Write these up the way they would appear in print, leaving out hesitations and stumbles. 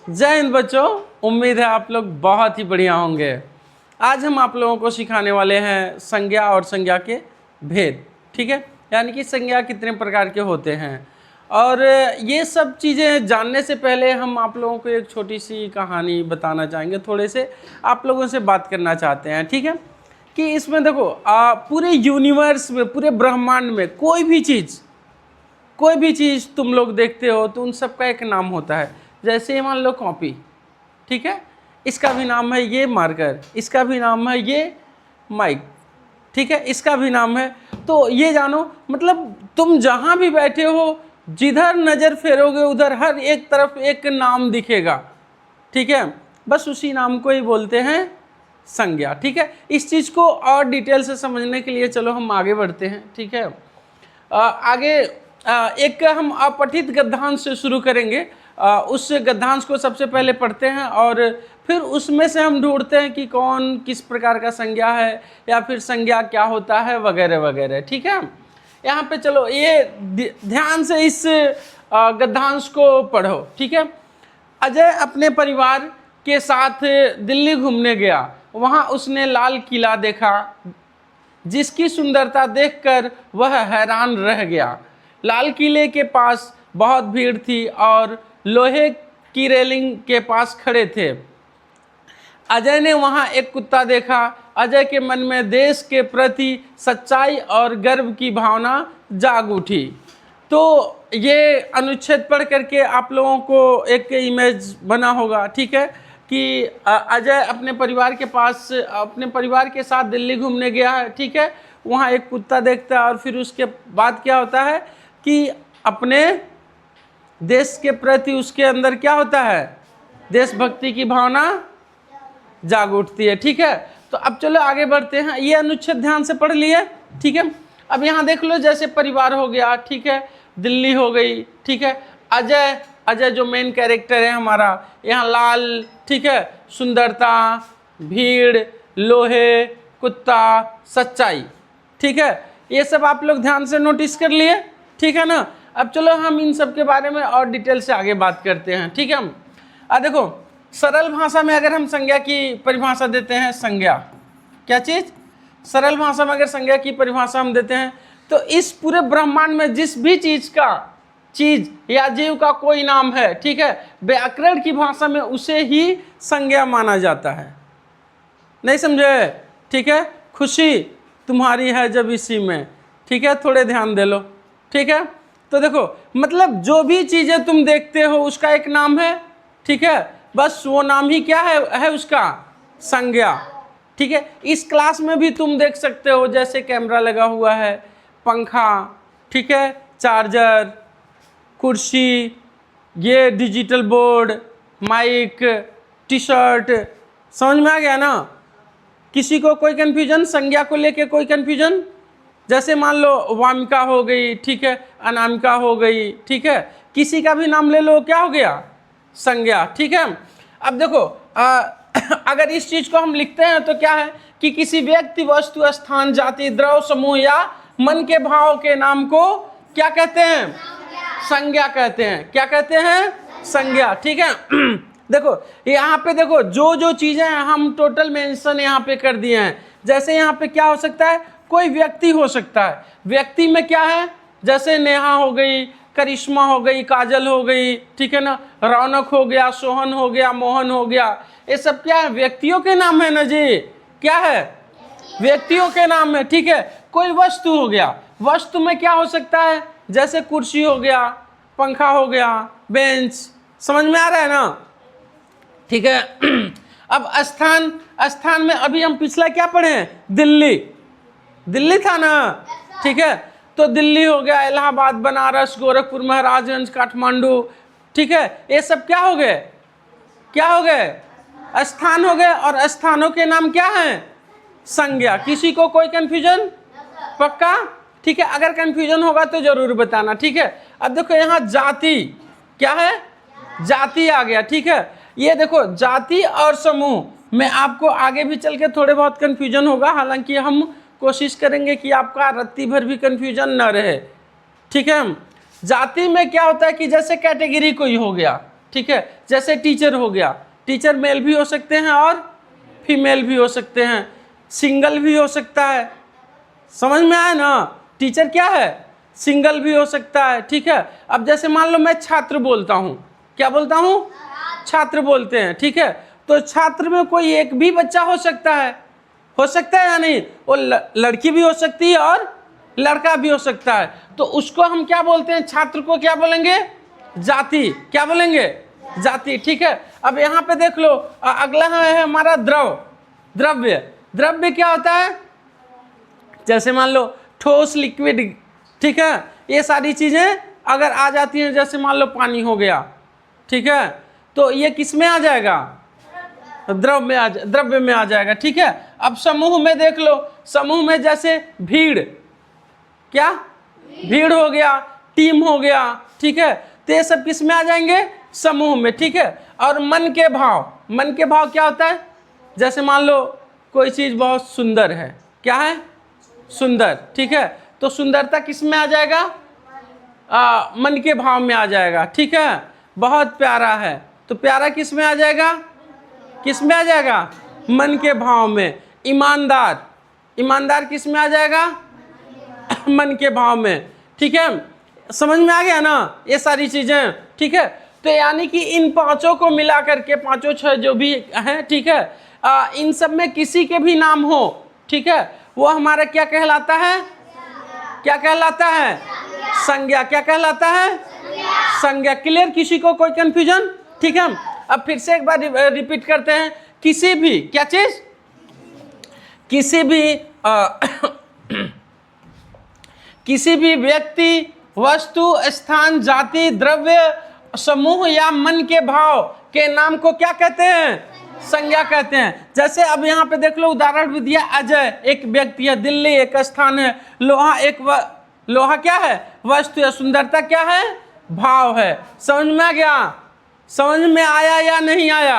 जय हिंद बच्चों, उम्मीद है आप लोग बहुत ही बढ़िया होंगे। आज हम आप लोगों को सिखाने वाले हैं संज्ञा और संज्ञा के भेद। ठीक है, यानी कि संज्ञा कितने प्रकार के होते हैं। और ये सब चीज़ें जानने से पहले हम आप लोगों को एक छोटी सी कहानी बताना चाहेंगे, थोड़े से आप लोगों से बात करना चाहते हैं। ठीक है, कि इसमें देखो पूरे यूनिवर्स में, पूरे ब्रह्मांड में कोई भी चीज़ तुम लोग देखते हो तो उन सब का एक नाम होता है। जैसे मान लो कॉपी, ठीक है, इसका भी नाम है ये मार्कर, इसका भी नाम है ये माइक, ठीक है, इसका भी नाम है। तो ये जानो, मतलब तुम जहाँ भी बैठे हो, जिधर नज़र फेरोगे उधर हर एक तरफ एक नाम दिखेगा। ठीक है, बस उसी नाम को ही बोलते हैं संज्ञा। ठीक है, इस चीज़ को और डिटेल से समझने के लिए चलो हम आगे बढ़ते हैं। ठीक है, आगे एक हम अपठित गद्यांश से शुरू करेंगे। उस गद्यांश को सबसे पहले पढ़ते हैं और फिर उसमें से हम ढूंढते हैं कि कौन किस प्रकार का संज्ञा है या फिर संज्ञा क्या होता है वगैरह वगैरह। ठीक है, यहाँ पे चलो ये ध्यान से इस गद्यांश को पढ़ो। ठीक है, अजय अपने परिवार के साथ दिल्ली घूमने गया। वहाँ उसने लाल किला देखा, जिसकी सुंदरता देखकर वह हैरान रह गया। लाल किले के पास बहुत भीड़ थी और लोहे की रेलिंग के पास खड़े थे। अजय ने वहां एक कुत्ता देखा। अजय के मन में देश के प्रति सच्चाई और गर्व की भावना जाग उठी। तो ये अनुच्छेद पढ़ करके आप लोगों को एक इमेज बना होगा। ठीक है, कि अजय अपने परिवार के साथ दिल्ली घूमने गया है। ठीक है, वहाँ एक कुत्ता देखता है और फिर उसके बाद क्या होता है कि अपने देश के प्रति उसके अंदर क्या होता है, देशभक्ति की भावना जाग उठती है। ठीक है, तो अब चलो आगे बढ़ते हैं। ये अनुच्छेद ध्यान से पढ़ लिए। ठीक है, अब यहाँ देख लो, जैसे परिवार हो गया, ठीक है, दिल्ली हो गई, ठीक है, अजय जो मेन कैरेक्टर है हमारा, यहाँ लाल, ठीक है, सुंदरता, भीड़, लोहे, कुत्ता, सच्चाई। ठीक है, ये सब आप लोग ध्यान से नोटिस कर लिए। ठीक है ना, अब चलो हम इन सब के बारे में और डिटेल से आगे बात करते हैं। ठीक है, हम देखो, सरल भाषा में अगर हम संज्ञा की परिभाषा देते हैं, संज्ञा क्या चीज़, सरल भाषा में अगर संज्ञा की परिभाषा हम देते हैं तो इस पूरे ब्रह्मांड में जिस भी चीज या जीव का कोई नाम है, ठीक है, व्याकरण की भाषा में उसे ही संज्ञा माना जाता है। नहीं समझे? ठीक है, खुशी तुम्हारी है जब इसी में, ठीक है, थोड़े ध्यान दे लो। ठीक है, तो देखो, मतलब जो भी चीज़ें तुम देखते हो उसका एक नाम है। ठीक है, बस वो नाम ही क्या है उसका, संज्ञा। ठीक है, इस क्लास में भी तुम देख सकते हो, जैसे कैमरा लगा हुआ है, पंखा, ठीक है, चार्जर, कुर्सी, ये digital board, mike, T shirt. समझ में आ गया ना? किसी को कोई कन्फ्यूजन संज्ञा को लेके, कोई कन्फ्यूजन? जैसे मान लो वामिका हो गई, ठीक है, अनामिका हो गई, ठीक है, किसी का भी नाम ले लो, क्या हो गया, संज्ञा। ठीक है, अब देखो अगर इस चीज को हम लिखते हैं तो क्या है कि किसी व्यक्ति, वस्तु, स्थान, जाति, द्रव समूह या मन के भाव के नाम को क्या कहते हैं, संज्ञा कहते हैं। क्या कहते हैं, संज्ञा। ठीक है, देखो यहाँ पे देखो, जो चीजें हम टोटल मेंशन यहाँ पे कर दिए हैं। जैसे यहाँ पे क्या हो सकता है, कोई व्यक्ति हो सकता है। व्यक्ति में क्या है, जैसे नेहा हो गई, करिश्मा हो गई, काजल हो गई, ठीक है ना, रौनक हो गया, सोहन हो गया, मोहन हो गया, ये सब क्या है, व्यक्तियों के नाम है ना जी। क्या है, व्यक्तियों के नाम है। ठीक है, कोई वस्तु हो गया, वस्तु में क्या हो सकता है, जैसे कुर्सी हो गया, पंखा हो गया, बेंच। समझ में आ रहा है ना? ठीक है, अब स्थान में अभी हम पिछला क्या पढ़े हैं, दिल्ली था ना। ठीक है, तो दिल्ली हो गया, इलाहाबाद, बनारस, गोरखपुर, महाराजगंज, काठमांडू। ठीक है, ये सब क्या हो गए, स्थान हो गए। और स्थानों के नाम क्या हैं, संज्ञा। किसी को कोई कंफ्यूजन? पक्का? ठीक है, अगर कंफ्यूजन होगा तो जरूर बताना। ठीक है, अब देखो यहाँ जाति, क्या है, जाति आ गया। ठीक है, ये देखो जाति और समूह में आपको आगे भी चल के थोड़े बहुत कंफ्यूजन होगा, हालांकि हम कोशिश करेंगे कि आपका रत्ती भर भी कंफ्यूजन न रहे। ठीक है, जाति में क्या होता है कि जैसे कैटेगरी कोई हो गया, ठीक है। जैसे टीचर हो गया, टीचर मेल भी हो सकते हैं और फीमेल भी हो सकते हैं, सिंगल भी हो सकता है। समझ में आया ना? टीचर क्या है? सिंगल भी हो सकता है, ठीक है। अब जैसे मान लो मैं छात्र बोलता हूँ, क्या बोलता हूँ? छात्र बोलते हैं, ठीक है। तो छात्र में कोई एक भी बच्चा हो सकता है या नहीं? वो लड़की भी हो सकती है और लड़का भी हो सकता है। तो उसको हम क्या बोलते हैं? छात्र को क्या बोलेंगे? जाति। क्या बोलेंगे? जाति, ठीक है। अब यहाँ पे देख लो, अगला है हमारा द्रव्य। द्रव्य क्या होता है? जैसे मान लो ठोस, लिक्विड, ठीक है। ये सारी चीजें अगर आ जाती हैं, जैसे मान लो पानी हो गया, ठीक है, तो ये किस में आ जाएगा? द्रव्य में आ जाएगा, ठीक है। अब समूह में देख लो, समूह में जैसे भीड़, क्या? भीड़ हो गया, टीम हो गया, ठीक है। तो ये सब किस में आ जाएंगे? समूह में, ठीक है। और मन के भाव क्या होता है? जैसे मान लो कोई चीज बहुत सुंदर है, क्या है? सुंदर, ठीक है। तो सुंदरता किस में आ जाएगा? मन के भाव में आ जाएगा, ठीक है। बहुत प्यारा है, तो प्यारा किस में आ जाएगा? किस में आ जाएगा? मन के भाव में। ईमानदार किस में आ जाएगा? मन के भाव में, ठीक है। समझ में आ गया ना ये सारी चीजें, ठीक है। तो यानी कि इन पांचों को मिला करके, पांचों छह जो भी हैं, ठीक है, इन सब में किसी के भी नाम हो, ठीक है, वो हमारा क्या कहलाता है? क्या कहलाता है? संज्ञा। क्या कहलाता है? संज्ञा। क्लियर? किसी को कोई कंफ्यूजन? ठीक है। अब फिर से एक बार रिपीट करते हैं। किसी भी, क्या चीज? किसी भी व्यक्ति, वस्तु, स्थान, जाति, द्रव्य, समूह या मन के भाव के नाम को क्या कहते हैं? संज्ञा कहते हैं। जैसे अब यहाँ पे देख लो, उदाहरण भी दिया। अजय एक व्यक्ति है, दिल्ली एक स्थान है, लोहा क्या है? वस्तु है, सुंदरता क्या है? भाव है। समझ में आ गया? समझ में आया या नहीं आया?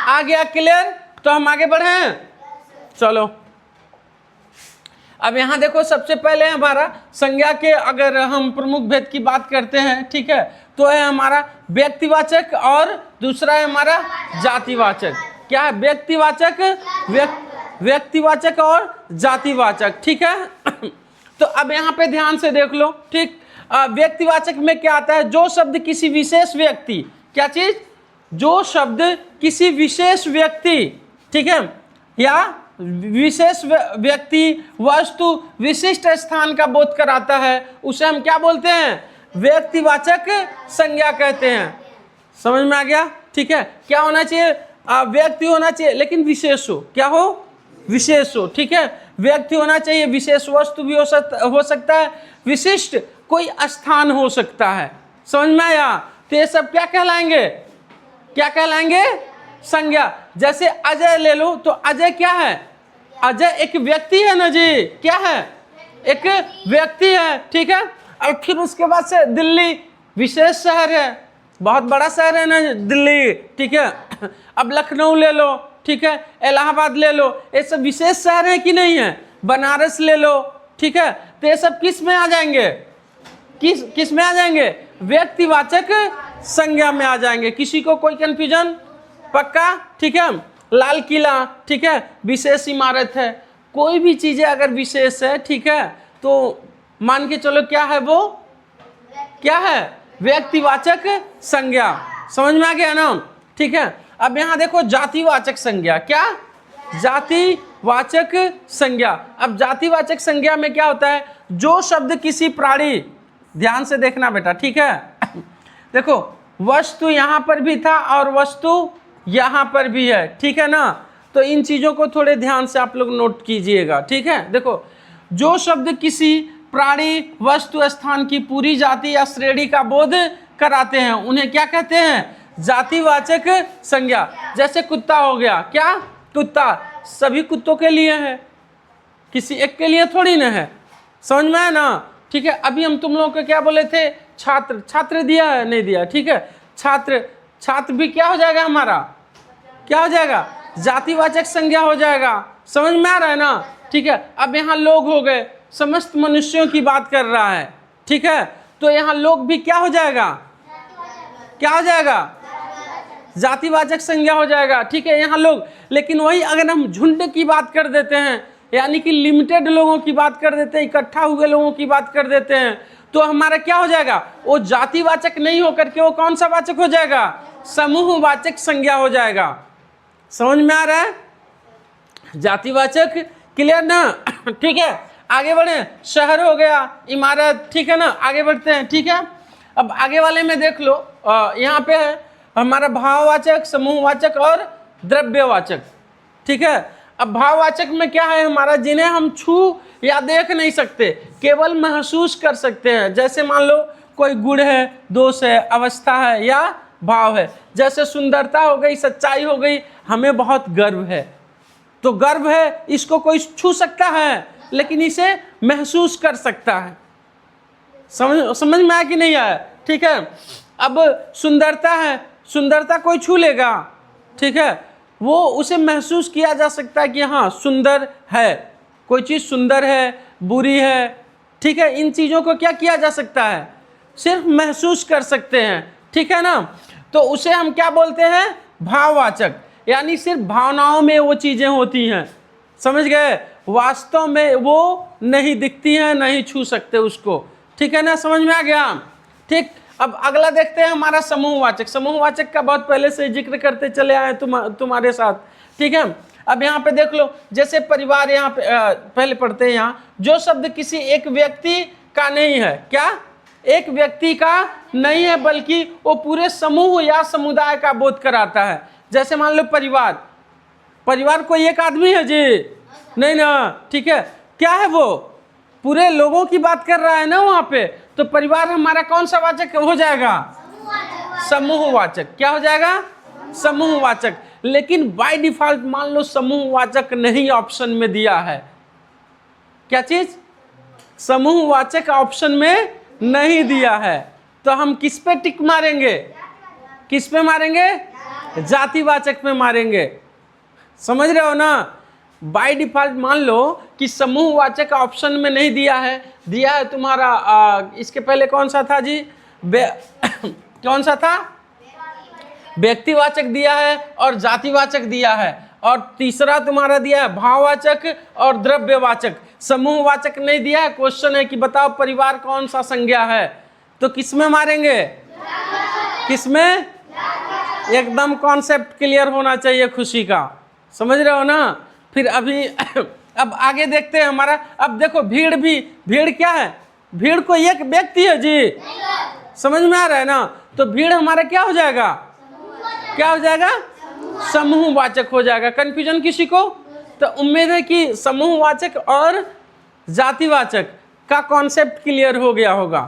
आ गया। क्लियर? तो हम आगे बढ़े, चलो। अब यहाँ देखो, सबसे पहले हमारा संज्ञा के अगर हम प्रमुख भेद की बात करते हैं, ठीक है, तो है हमारा व्यक्तिवाचक और दूसरा है हमारा जातिवाचक। क्या है? व्यक्तिवाचक और जातिवाचक, ठीक है। तो अब यहाँ पे ध्यान से देख लो, ठीक। व्यक्तिवाचक में क्या आता है? जो शब्द किसी विशेष व्यक्ति, क्या चीज? जो शब्द किसी विशेष व्यक्ति, ठीक है, या विशेष व्यक्ति, वस्तु, विशिष्ट स्थान का बोध कराता है, उसे हम क्या बोलते हैं? व्यक्तिवाचक संज्ञा कहते हैं। समझ में आ गया? ठीक है। क्या होना चाहिए? व्यक्ति होना चाहिए, लेकिन विशेष हो। क्या हो? विशेष हो, ठीक है। व्यक्ति होना चाहिए, विशेष वस्तु भी हो सकता है, विशिष्ट कोई स्थान हो सकता है। समझ में आया? तो ये सब क्या कहलाएंगे? क्या कहलाएंगे? संज्ञा। जैसे अजय ले लो, तो अजय क्या है? अजय एक व्यक्ति है ना जी। क्या है? एक व्यक्ति है, ठीक है। और फिर उसके बाद से दिल्ली विशेष शहर है, बहुत बड़ा शहर है ना दिल्ली, ठीक है। अब लखनऊ ले लो, ठीक है, इलाहाबाद ले लो, ये सब विशेष शहर है कि नहीं है? बनारस ले लो, ठीक है। तो ये सब किस में आ जाएंगे? किस में आ जाएंगे? व्यक्तिवाचक संज्ञा में आ जाएंगे। किसी को कोई कंफ्यूजन? पक्का? ठीक है। लाल किला, ठीक है, विशेष इमारत है। कोई भी चीजें अगर विशेष है, ठीक है, तो मान के चलो क्या है वो? क्या है? व्यक्तिवाचक संज्ञा। समझ में आ गया ना? ठीक है। अब यहाँ देखो, जातिवाचक संज्ञा। क्या? जातिवाचक संज्ञा। अब जातिवाचक संज्ञा में क्या होता है? जो शब्द किसी प्राणी, ध्यान से देखना बेटा, ठीक है। देखो, वस्तु यहाँ पर भी था और वस्तु यहाँ पर भी है, ठीक है ना। तो इन चीजों को थोड़े ध्यान से आप लोग नोट कीजिएगा, ठीक है। देखो, जो शब्द किसी प्राणी, वस्तु, स्थान की पूरी जाति या श्रेणी का बोध कराते हैं, उन्हें क्या कहते हैं? जातिवाचक संज्ञा। जैसे कुत्ता हो गया। क्या? कुत्ता सभी कुत्तों के लिए है, किसी एक के लिए थोड़ी ना है। समझ में आया ना? ठीक है। अभी हम तुम लोगों को क्या बोले थे? छात्र दिया है, नहीं दिया, ठीक है। छात्र भी क्या हो जाएगा हमारा? क्या हो जाएगा? जातिवाचक संज्ञा हो जाएगा। समझ में आ रहा है ना? ठीक है। अब यहाँ लोग हो गए, समस्त मनुष्यों की बात कर रहा है, ठीक है। तो यहाँ लोग भी क्या हो जाएगा? क्या हो जाएगा? जातिवाचक संज्ञा हो जाएगा, ठीक है यहाँ लोग। लेकिन वही अगर हम झुंड की बात कर देते हैं, यानी कि लिमिटेड लोगों की बात कर देते हैं, इकट्ठा हुए लोगों की बात कर देते हैं, तो हमारा क्या हो जाएगा, वो जातिवाचक नहीं होकर के वो कौन सा वाचक हो जाएगा, समूहवाचक संज्ञा हो जाएगा। समझ में आ रहा है, जातिवाचक, क्लियर ना, ठीक है। आगे बढ़े, शहर हो गया, इमारत, ठीक है ना, आगे बढ़ते हैं, ठीक है। अब आगे वाले में देख लो, यहाँ पे है हमारा भाववाचक, समूहवाचक और द्रव्यवाचक, ठीक है। अब भाववाचक में क्या है हमारा, जिन्हें हम छू या देख नहीं सकते, केवल महसूस कर सकते हैं। जैसे मान लो कोई गुण है, दोष है, अवस्था है या भाव है। जैसे सुंदरता हो गई, सच्चाई हो गई, हमें बहुत गर्व है, तो गर्व है, इसको कोई छू सकता है लेकिन इसे महसूस कर सकता है। समझ में आया कि नहीं आया, ठीक है। अब सुंदरता है, सुंदरता कोई छू लेगा, ठीक है, वो उसे महसूस किया जा सकता है कि हाँ सुंदर है, कोई चीज़ सुंदर है, बुरी है, ठीक है। इन चीज़ों को क्या किया जा सकता है, सिर्फ महसूस कर सकते हैं, ठीक है ना। तो उसे हम क्या बोलते हैं, भाववाचक, यानी सिर्फ भावनाओं में वो चीज़ें होती हैं, समझ गए, वास्तव में वो नहीं दिखती हैं, नहीं छू सकते उसको, ठीक है ना, समझ में आ गया, ठीक। अब अगला देखते हैं हमारा समूहवाचक। समूहवाचक का बहुत पहले से जिक्र करते चले आए तुम्हारे साथ, ठीक है। अब यहाँ पे देख लो, जैसे परिवार, यहाँ पे पहले पढ़ते हैं, यहाँ जो शब्द किसी एक व्यक्ति का नहीं है, क्या एक व्यक्ति का नहीं है, बल्कि वो पूरे समूह या समुदाय का बोध कराता है। जैसे मान लो परिवार, परिवार कोई एक आदमी है जी, नहीं ना, ठीक है, क्या है वो पूरे लोगों की बात कर रहा है ना वहाँ पे, तो परिवार हमारा कौन सा वाचक हो जाएगा, समूहवाचक, क्या हो जाएगा, समूहवाचक। लेकिन बाय डिफॉल्ट मान लो समूहवाचक नहीं ऑप्शन में दिया है, क्या चीज, समूहवाचक ऑप्शन में नहीं दिया है, तो हम किस पे टिक मारेंगे, किस पे मारेंगे, जातिवाचक पे मारेंगे। समझ रहे हो ना, बाय डिफॉल्ट मान लो कि समूहवाचक ऑप्शन में नहीं दिया है तुम्हारा इसके पहले कौन सा था जी, कौन सा था, व्यक्तिवाचक दिया है और जातिवाचक दिया है, और तीसरा तुम्हारा दिया है भाववाचक और द्रव्यवाचक। समूहवाचक नहीं दिया है। क्वेश्चन है कि बताओ परिवार कौन सा संज्ञा है, तो किस में मारेंगे, किस में, एकदम कॉन्सेप्ट क्लियर होना चाहिए खुशी का, समझ रहे हो ना। फिर अभी अब आगे देखते हैं हमारा, अब देखो भीड़ भी, भीड़ क्या है, भीड़ कोई एक व्यक्ति है जी, समझ में आ रहा है ना, तो भीड़ हमारा क्या हो जाएगा, क्या हो जाएगा, समूहवाचक हो जाएगा। कंफ्यूजन किसी को, तो उम्मीद है कि समूहवाचक और जातिवाचक का कॉन्सेप्ट क्लियर हो गया होगा,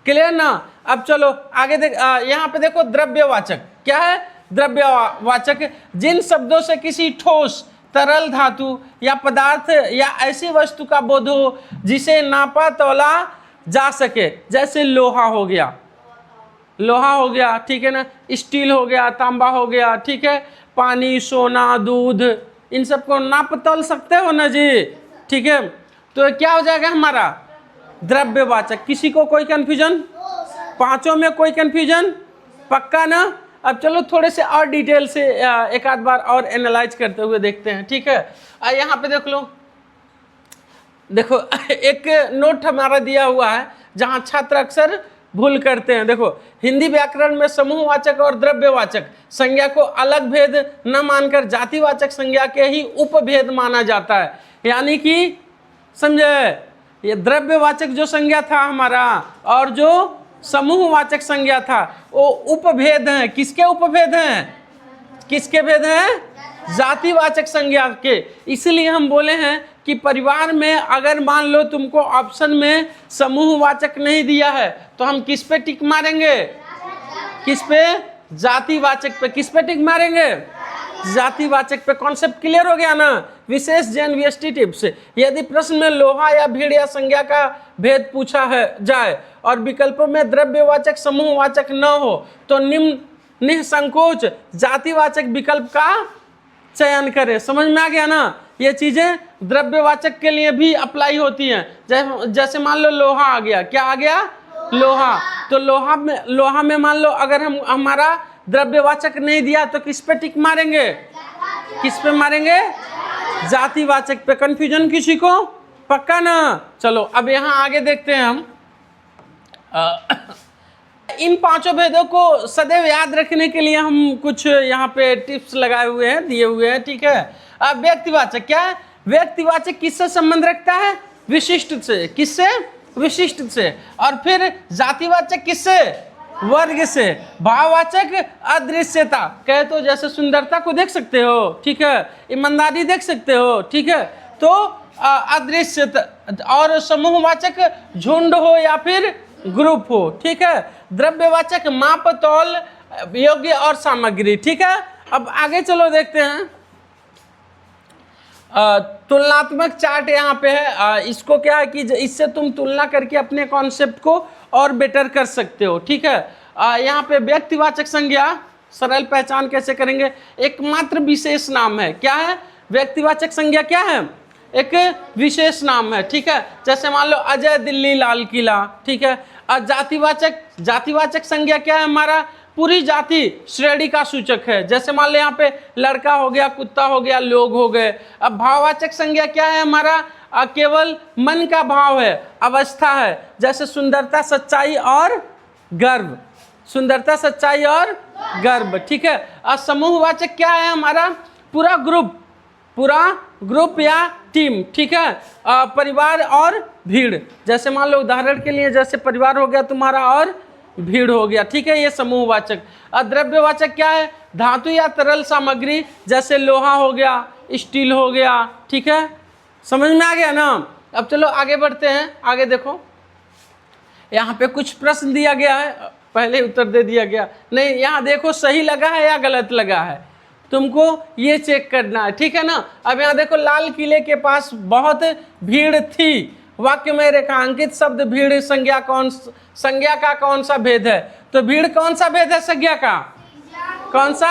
क्लियर ना। अब चलो आगे देख, यहाँ पे देखो द्रव्यवाचक, क्या है, द्रव्यवाचक जिन शब्दों से किसी ठोस, तरल धातु या पदार्थ या ऐसी वस्तु का बोध हो जिसे नापा तोला जा सके। जैसे लोहा हो गया, लोहा हो गया, ठीक है ना, स्टील हो गया, तांबा हो गया, ठीक है, पानी, सोना, दूध, इन सबको नाप तोल सकते हो ना जी, ठीक है। तो क्या हो जाएगा हमारा द्रव्यवाचक। किसी को कोई कंफ्यूजन, पांचों में कोई कंफ्यूजन, पक्का ना। अब चलो थोड़े से और डिटेल से एक आध बार और एनालाइज करते हुए देखते हैं, ठीक है। यहाँ पे देख लो, देखो एक नोट हमारा दिया हुआ है जहाँ छात्र अक्सर भूल करते हैं। देखो हिंदी व्याकरण में समूहवाचक और द्रव्यवाचक संज्ञा को अलग भेद न मानकर जातिवाचक संज्ञा के ही उपभेद माना जाता है। यानी कि समझे, ये द्रव्यवाचक जो संज्ञा था हमारा और जो समूहवाचक संज्ञा था वो उपभेद हैं। किसके उपभेद हैं, किसके भेद हैं, जातिवाचक संज्ञा के। इसलिए हम बोले हैं कि परिवार में अगर मान लो तुमको ऑप्शन में समूहवाचक नहीं दिया है तो हम किस पे टिक मारेंगे, किस पे, जातिवाचक पे। किस पे टिक मारेंगे, जातिवाचक पे। कॉन्सेप्ट क्लियर हो गया ना। विशेष JNVST टिप्स, यदि प्रश्न में लोहा या भीड़ या संज्ञा का भेद पूछा है जाए और विकल्पों में द्रव्यवाचक समूहवाचक न हो तो निसंकोच जातिवाचक विकल्प का चयन करें। समझ में आ गया ना। ये चीजें द्रव्यवाचक के लिए भी अप्लाई होती हैं। जैसे मान लो लोहा आ गया, क्या आ गया, लोहा। तो लोहा में मान लो अगर हम हमारा द्रव्यवाचक नहीं दिया तो किस पे टिक मारेंगे? किस पे मारेंगे? जातिवाचक पे। कंफ्यूजन किसी को? पक्का ना? चलो अब यहाँ आगे देखते हैं हम। इन पांचों भेदों को सदैव याद रखने के लिए हम कुछ यहाँ पे टिप्स लगाए हुए हैं, दिए हुए हैं, ठीक है। अब व्यक्तिवाचक क्या है? व्यक्तिवाचक किससे संबंध रखता है? विशिष्ट से। किससे? विशिष्ट से। और फिर जातिवाचक किससे? वर्ग से। भाववाचक अदृश्यता, कहे तो जैसे सुंदरता को देख सकते हो, ठीक है, ईमानदारी देख सकते हो, ठीक है, तो अदृश्यता। और समूहवाचक झुंड हो या फिर ग्रुप हो, ठीक है। द्रव्यवाचक माप तौल योग्य और सामग्री, ठीक है। अब आगे चलो देखते हैं। तुलनात्मक चार्ट यहाँ पे है। इसको क्या है कि इससे तुम तुलना करके अपने कॉन्सेप्ट को और बेटर कर सकते हो, ठीक है। यहाँ पे व्यक्तिवाचक संज्ञा सरल पहचान कैसे करेंगे? एकमात्र विशेष नाम है। क्या है? व्यक्तिवाचक संज्ञा क्या है? एक विशेष नाम है, ठीक है। जैसे मान लो अजय दिल्ली लाल किला, ठीक है। और जातिवाचक संज्ञा क्या है? हमारा पूरी जाति श्रेणी का सूचक है। जैसे मान लो यहाँ पे लड़का हो गया, कुत्ता हो गया, लोग हो गए। अब भाववाचक संज्ञा क्या है? हमारा केवल मन का भाव है, अवस्था है। जैसे सुंदरता, सच्चाई और गर्व। सुंदरता, सच्चाई और गर्व, ठीक है। और समूहवाचक क्या है? हमारा पूरा ग्रुप या टीम, ठीक है। परिवार और भीड़। जैसे मान लो उदाहरण के लिए जैसे परिवार हो गया तुम्हारा और भीड़ हो गया, ठीक है, ये समूहवाचक। द्रव्यवाचक क्या है? धातु या तरल सामग्री, जैसे लोहा हो गया, स्टील हो गया, ठीक है। समझ में आ गया ना? अब चलो आगे बढ़ते हैं। आगे देखो, यहाँ पे कुछ प्रश्न दिया गया है, पहले उत्तर दे दिया गया। नहीं, यहाँ देखो सही लगा है या गलत लगा है, तुमको ये चेक करना है, ठीक है ना। अब यहाँ देखो, लाल किले के पास बहुत भीड़ थी। वाक्य में रेखांकित शब्द भीड़ संज्ञा का कौन सा भेद है? तो भीड़ कौन सा भेद है संज्ञा का? कौन सा?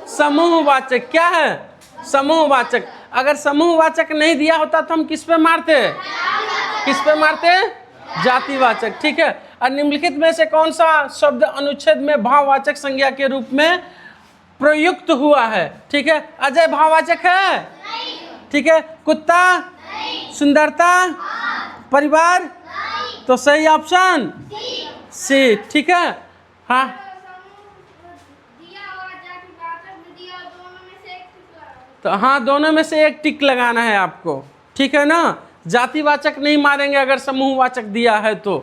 समूहवाचक। क्या है? समूहवाचक। अगर समूहवाचक नहीं दिया होता तो हम किस पे मारते? किस पे मारते? जातिवाचक, ठीक है। और निम्नलिखित में से कौन सा शब्द अनुच्छेद में भाववाचक संज्ञा के रूप में प्रयुक्त हुआ है? ठीक है। अजय भाववाचक है? ठीक है। कुत्ता? सुंदरता? परिवार? तो सही ऑप्शन सी, ठीक है। हाँ, तो हाँ, दोनों में से एक टिक लगाना है आपको, ठीक है ना। जातिवाचक नहीं मारेंगे अगर समूहवाचक दिया है तो।